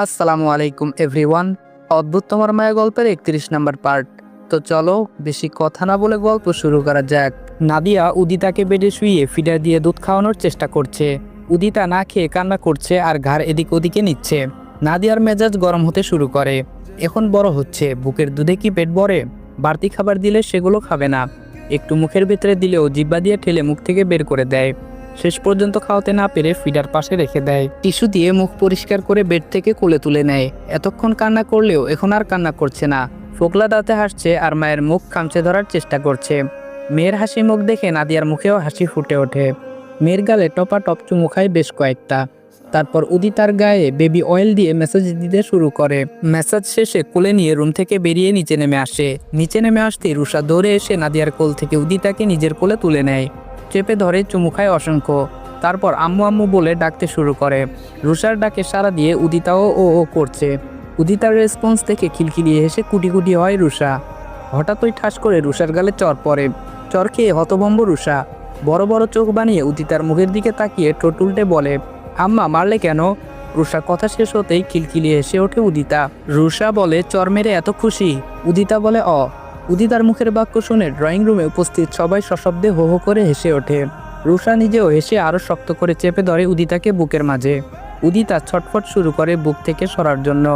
আসসালামু আলাইকুম এভরিওয়ান। অদ্ভুত তোমার মায়া গল্পের 31 নম্বর পার্ট। তো চলো বেশি কথা না বলে গল্প শুরু করা যাক। নাদিয়া উদিতাকে বেডে শুইয়ে ফিডার দিয়ে দুধ খাওয়ানোর চেষ্টা করছে। উদিতা না খেয়ে কান্না করছে আর ঘাড় এদিক ওদিকে নিচ্ছে। নাদিয়ার মেজাজ গরম হতে শুরু করে। এখন বড় হচ্ছে, বুকের দুধে কি পেট ভরে? বাড়তি খাবার দিলে সেগুলো খাবে না, একটু মুখের ভেতরে দিলেও জিহ্বা দিয়ে ঠেলে মুখ থেকে বের করে দেয়। শেষ পর্যন্ত খাওয়াতে না পেরে ফিডার পাশে রেখে দেয়। টিস্যু দিয়ে মুখ পরিষ্কার করে বেড থেকে কোলে তুলে নেয়। এতক্ষণ কান্না করলেও এখন আর কান্না করছে না, ফোকলা দাঁতে হাসছে আর মায়ের মুখ খামচে ধরার চেষ্টা করছে। মেয়ের হাসি মুখ দেখে নাদিয়ার মুখেও হাসি ফুটে ওঠে। মেয়ের গালে টপা টপ চুমু খায় বেশ কয়েকটা। তারপর উদিতার গায়ে বেবি অয়েল দিয়ে ম্যাসাজ দিতে শুরু করে। ম্যাসাজ শেষে কোলে নিয়ে রুম থেকে বেরিয়ে নিচে নেমে আসে। নিচে নেমে আসতেই রুষা দৌড়ে এসে নাদিয়ার কোল থেকে উদিতাকে নিজের কোলে তুলে নেয়, চেপে ধরে চুমু খায় অসংখ্য। তারপর আম্মু আম্মু বলে ডাকতে শুরু করে। রুষার ডাকে সাড়া দিয়ে উদিতাও ও ও করছে। উদিতার রেসপন্স দেখে খিলখিলিয়ে হেসে কুটি কুটি হয় রুষা। হঠাৎই ঠাস করে রুষার গালে চর পড়ে। চর খেয়ে হতভম্ব রুষা বড় বড় চোখ বানিয়ে উদিতার মুখের দিকে তাকিয়ে ঠোঁট উল্টে বলে, আম্মা মারলে কেন? রুষা কথা শেষ হতেই খিলখিলিয়ে হেসে ওঠে উদিতা। রুষা বলে, চর মেরে এত খুশি? উদিতা বলে, উদিতার মুখের বাক্য শুনে ড্রয়িং রুমে উপস্থিত সবাই সশব্দে হো হো করে হেসে ওঠে। রুষা নিজেও হেসে আরও শক্ত করে চেপে ধরে উদিতাকে বুকের মাঝে। উদিতা ছটফট শুরু করে বুক থেকে সরার জন্য।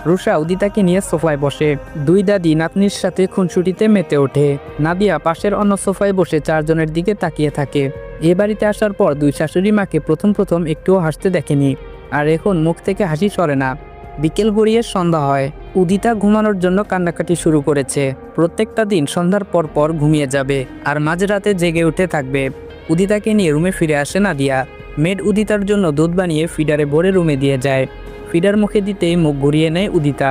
রুষা উদিতাকে নিয়ে সোফায় বসে। দুই দাদি নাতনির সাথে খুনসুটিতে মেতে ওঠে। নাদিয়া পাশের অন্য সোফায় বসে চারজনের দিকে তাকিয়ে থাকে। এ বাড়িতে আসার পর দুই শাশুড়ি মাকে প্রথম প্রথম একটুও হাসতে দেখেনি, আর এখন মুখ থেকে হাসি সরে না। বিকেল গড়িয়ে সন্ধ্যা হয়। উদিতা ঘুমানোর জন্য কান্নাকাটি শুরু করেছে। প্রত্যেকটা দিন সন্ধ্যার পর পর ঘুমিয়ে যাবে আর মাঝরাতে জেগে উঠে থাকবে। উদিতাকে নিয়ে রুমে ফিরে আসে নাদিয়া। মেড উদিতার জন্য দুধ বানিয়ে ফিডারে ভরে রুমে দিয়ে যায়। ফিডার মুখে দিতেই মুখ ঘুরিয়ে নেয় উদিতা।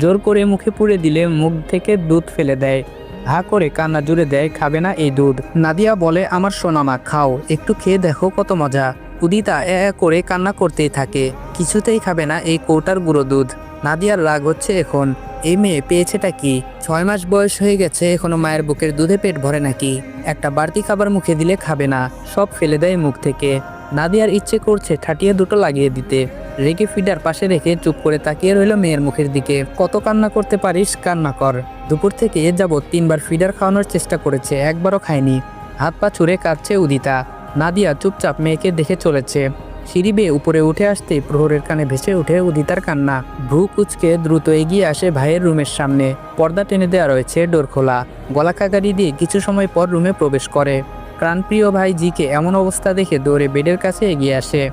জোর করে মুখে পুড়ে দিলে মুখ থেকে দুধ ফেলে দেয়। হা করে কান্না জুড়ে দেয়, খাবে না এই দুধ। নাদিয়া বলে, আমার সোনামা খাও, একটু খেয়ে দেখো কত মজা। উদিতা করে কান্না করতেই থাকে, কিছুতেই খাবে না এই কৌটার গুঁড়ো দুধ। নাদিয়ার রাগ হচ্ছে এখন। এই মেয়ে পেয়েছেটা কি? 6 মাস বয়স হয়ে গেছে, এখনো মায়ের বুকের দুধে পেট ভরে নাকি? একটা বাড়তি খাবার মুখে দিলে খাবে না, সব ফেলে দেয় মুখ থেকে। নাদিয়ার ইচ্ছে করছে ঠাটিয়ে দুটো লাগিয়ে দিতে। রেগে ফিডার পাশে রেখে চুপ করে তাকিয়ে রইল মেয়ের মুখের দিকে। কত কান্না করতে পারিস, কান্না কর। দুপুর থেকে যাবৎ 3 বার ফিডার খাওয়ানোর চেষ্টা করেছে, একবারও খায়নি। হাত পা ছুঁড়ে কাঁদছে উদিতা। নাদিয়া চুপচাপ মেয়েকে দেখে চলেছে। সিঁড়ি বেয়ে উপরে উঠে আসতেই প্রহরের কানে ভেসে ওঠে উদিতার কান্না। ভ্রু কুচকে দ্রুত এগিয়ে আসে ভাইয়ের রুমের সামনে। পর্দা টেনে দেওয়া রয়েছে, ডোর খোলা। গলা কাগারি দিয়ে কিছু সময় পর রুমে প্রবেশ করে। প্রাণপ্রিয় ভাই জিকে এমন অবস্থা দেখে দৌড়ে বেডের কাছে এগিয়ে আসে।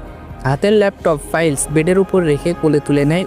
হাতের ল্যাপটপ ফাইলস বেডের উপর রেখে কোলে তুলে নেয়